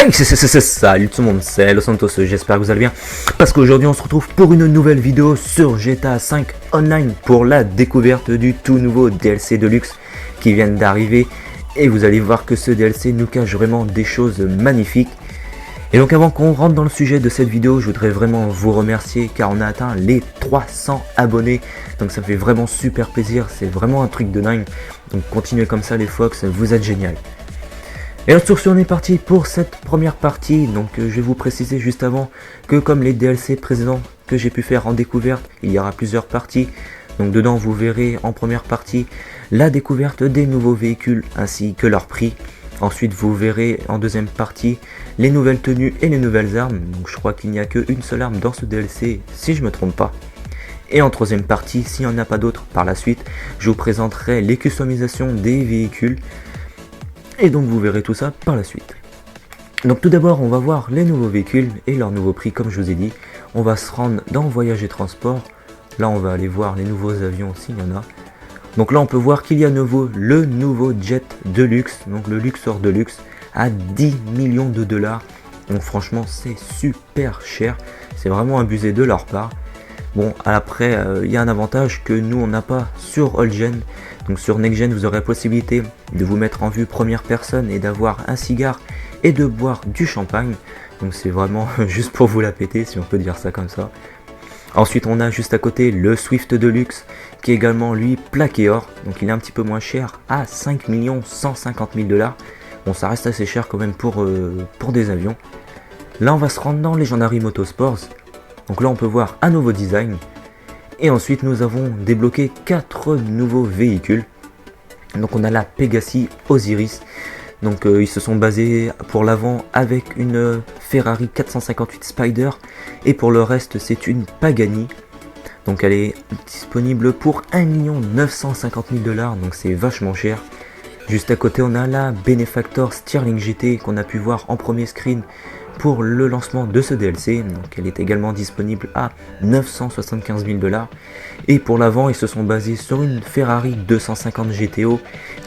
Hey, salut tout le monde, c'est Los Santos, j'espère que vous allez bien. Parce qu'aujourd'hui on se retrouve pour une nouvelle vidéo sur GTA 5 Online pour la découverte du tout nouveau DLC Deluxe qui vient d'arriver. Et vous allez voir que ce DLC nous cache vraiment des choses magnifiques. Et donc avant qu'on rentre dans le sujet de cette vidéo, je voudrais vraiment vous remercier car on a atteint les 300 abonnés. Donc ça fait vraiment super plaisir, c'est vraiment un truc de dingue. Donc continuez comme ça les Fox, vous êtes génial. Et alors sur ce, on est parti pour cette première partie. Donc je vais vous préciser juste avant que comme les DLC précédents que j'ai pu faire en découverte, il y aura plusieurs parties. Donc dedans vous verrez en première partie la découverte des nouveaux véhicules ainsi que leur prix. Ensuite vous verrez en deuxième partie les nouvelles tenues et les nouvelles armes. Donc je crois qu'il n'y a qu'une seule arme dans ce DLC si je me trompe pas. Et en troisième partie, s'il n'y en a pas d'autres par la suite, je vous présenterai les customisations des véhicules. Et donc vous verrez tout ça par la suite. Donc tout d'abord on va voir les nouveaux véhicules et leur nouveau prix comme je vous ai dit. On va se rendre dans voyage et transport. Là on va aller voir les nouveaux avions s'il y en a. Donc là on peut voir qu'il y a le nouveau jet Deluxe, donc le Luxor Deluxe à 10 millions de dollars. Donc franchement c'est super cher, c'est vraiment abusé de leur part. Bon après il y a un avantage que nous on n'a pas sur Old Gen. Donc sur Next Gen vous aurez la possibilité de vous mettre en vue première personne et d'avoir un cigare et de boire du champagne. Donc c'est vraiment juste pour vous la péter si on peut dire ça comme ça. Ensuite on a juste à côté le Swift Deluxe qui est également lui plaqué or. Donc il est un petit peu moins cher à 5 150 000 dollars. Bon ça reste assez cher quand même pour des avions. Là on va se rendre dans Legendary Motorsports. Donc là on peut voir un nouveau design. Et ensuite nous avons débloqué 4 nouveaux véhicules. Donc on a la Pegassi Osiris. Donc ils se sont basés pour l'avant avec une Ferrari 458 Spider. Et pour le reste c'est une Pagani. Donc elle est disponible pour 1 950 000 dollars. Donc c'est vachement cher. Juste à côté on a la Benefactor Stirling GT qu'on a pu voir en premier screen pour le lancement de ce DLC. Donc elle est également disponible à 975 000 dollars. Et pour l'avant ils se sont basés sur une Ferrari 250 GTO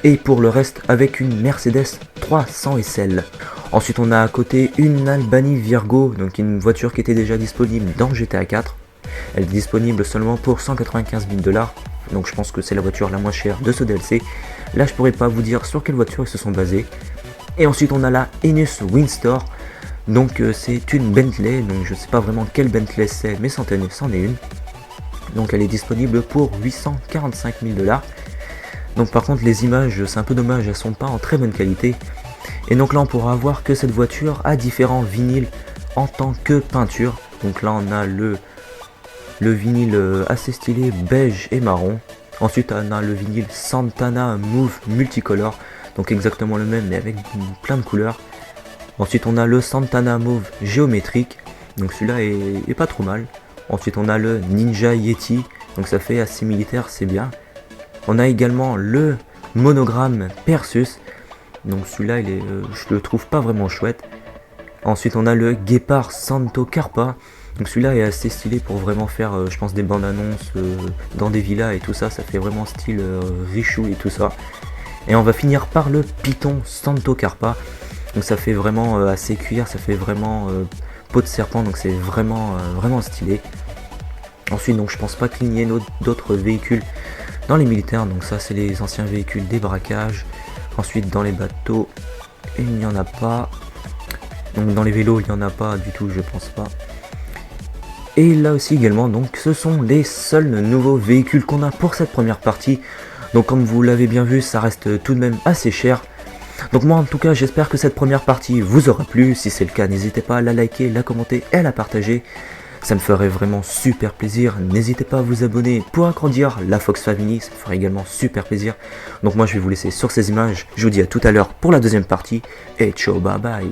et pour le reste avec une Mercedes 300 SL. Ensuite on a à côté une Albany Virgo, donc une voiture qui était déjà disponible dans GTA 4. Elle est disponible seulement pour 195 000 dollars. Donc je pense que c'est la voiture la moins chère de ce DLC. Là je pourrais pas vous dire sur quelle voiture ils se sont basés. Et ensuite on a la Enus Windstor. Donc c'est une Bentley, donc je sais pas vraiment quelle Bentley c'est, mais c'en est une. Donc elle est disponible pour 845 000 dollars. Donc par contre les images, c'est un peu dommage, elles sont pas en très bonne qualité. Et donc là on pourra voir que cette voiture a différents vinyles en tant que peinture. Donc là on a le vinyle assez stylé beige et marron. Ensuite on a le vinyle Santana Move Multicolor, donc exactement le même mais avec plein de couleurs. Ensuite on a le Santana Mauve géométrique, donc celui-là est pas trop mal. Ensuite on a le Ninja Yeti, donc ça fait assez militaire, c'est bien. On a également le monogramme Perseus, donc celui-là je le trouve pas vraiment chouette. Ensuite on a le Guépard Santo Carpa, donc celui-là est assez stylé pour vraiment faire je pense des bandes annonces dans des villas et tout ça, ça fait vraiment style richou et tout ça. Et on va finir par le Python Santo Carpa. Donc ça fait vraiment assez cuir, ça fait vraiment peau de serpent, donc c'est vraiment stylé. Ensuite donc je pense pas qu'il y ait d'autres véhicules dans les militaires, donc ça c'est les anciens véhicules des braquages. Ensuite dans les bateaux il n'y en a pas. Donc dans les vélos il n'y en a pas du tout, je pense pas. Et là aussi également donc ce sont les seuls nouveaux véhicules qu'on a pour cette première partie. Donc comme vous l'avez bien vu ça reste tout de même assez cher. Donc moi en tout cas j'espère que cette première partie vous aura plu. Si c'est le cas n'hésitez pas à la liker, la commenter et à la partager. Ça me ferait vraiment super plaisir. N'hésitez pas à vous abonner pour agrandir la Fox Family, ça me ferait également super plaisir. Donc moi je vais vous laisser sur ces images. Je vous dis à tout à l'heure pour la deuxième partie et ciao bye bye.